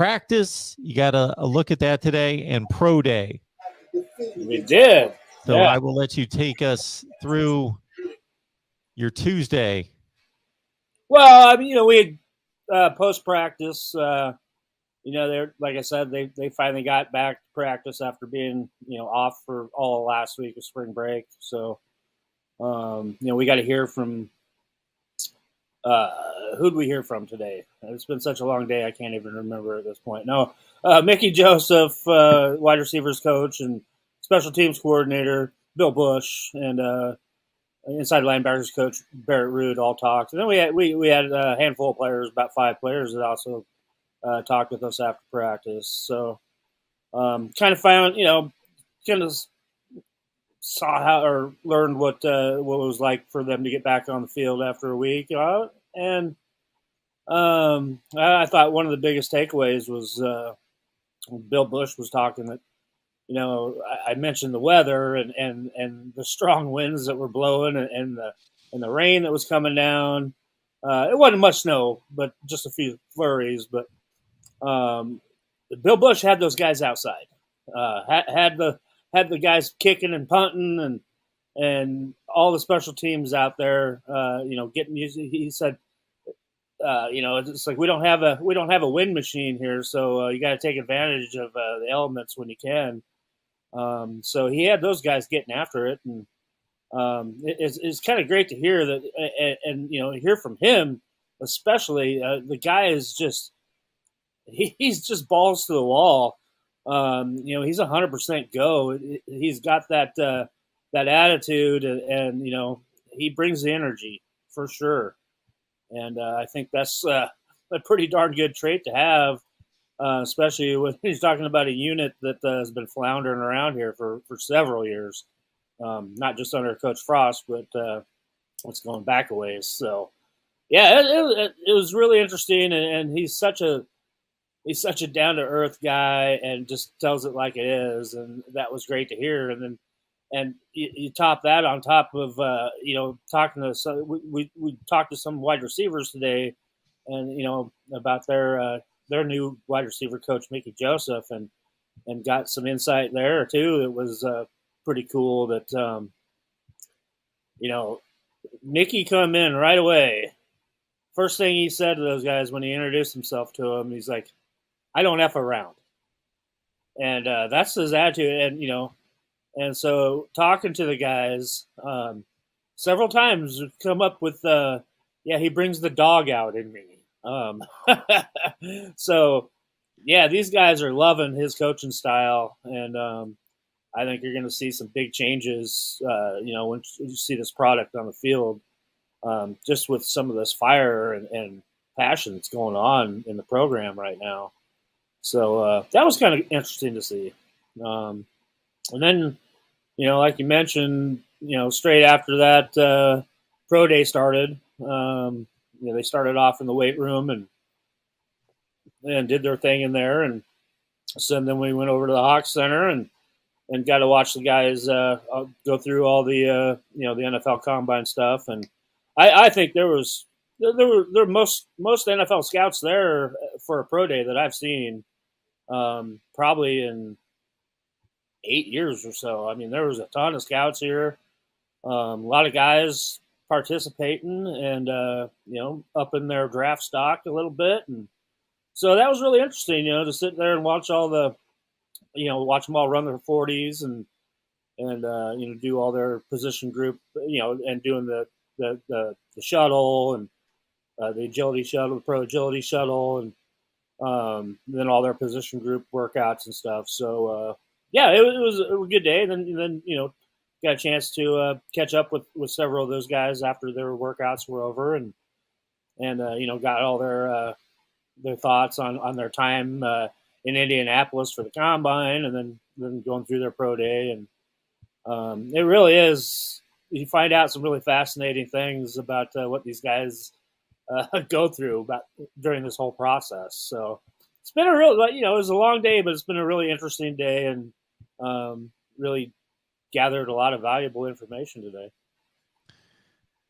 practice. You got a look at that today, and pro day. We did. So I will let you take us through your Tuesday. Well, I mean, we had post practice. They're, like I said, they finally got back to practice after being off for all last week of spring break. So we got to hear from who'd we hear from today? It's been such a long day, I can't even remember at this point. No, Mickey Joseph, wide receivers coach and special teams coordinator, Bill Bush, and inside linebackers coach Barrett Rood all talked. And then we had a handful of players, about 5 players, that also talked with us after practice. So kind of found, kind of saw how or learned what it was like for them to get back on the field after a week. And I thought one of the biggest takeaways was Bill Bush was talking that, I mentioned the weather and the strong winds that were blowing and the rain that was coming down. It wasn't much snow, but just a few flurries. But Bill Bush had those guys outside, had the guys kicking and punting and all the special teams out there, getting used. He said, it's like we don't have a wind machine here, so you got to take advantage of the elements when you can. So he had those guys getting after it, and it's kind of great to hear that, and hear from him, especially the guy is just he's just balls to the wall. He's 100% go. He's got that attitude, and he brings the energy for sure. And I think that's a pretty darn good trait to have, especially when he's talking about a unit that has been floundering around here for several years, not just under Coach Frost, but it's going back a ways. So, yeah, it was really interesting, and he's such a down to earth guy, and just tells it like it is, and that was great to hear. And then, and you top that on top of talking to we talked to some wide receivers today, and about their new wide receiver coach Mickey Joseph, and got some insight there too. It was pretty cool that Mickey come in right away. First thing he said to those guys when he introduced himself to them, he's like, "I don't F around," and that's his attitude. And so talking to the guys several times, come up with he brings the dog out in me. So yeah, these guys are loving his coaching style, and I think you're going to see some big changes. When you see this product on the field, just with some of this fire and passion that's going on in the program right now. So that was kind of interesting to see. And then, like you mentioned, straight after that, pro day started. They started off in the weight room and did their thing in there. And so then we went over to the Hawks Center and got to watch the guys go through all the the NFL Combine stuff. And I think there were most NFL scouts there for a pro day that I've seen, probably in 8 years or so. I mean, there was a ton of scouts here, a lot of guys participating, and up in their draft stock a little bit, and so that was really interesting. To sit there and watch all the, watch them all run their 40s and do all their position group, and doing the shuttle and the agility shuttle, the pro agility shuttle, and then all their position group workouts and stuff. So it was a good day. And then got a chance to catch up with several of those guys after their workouts were over, and got all their thoughts on their time in Indianapolis for the Combine, and then going through their pro day. And it really is, you find out some really fascinating things about what these guys go through during this whole process. So it's been it was a long day, but it's been a really interesting day, and really gathered a lot of valuable information today.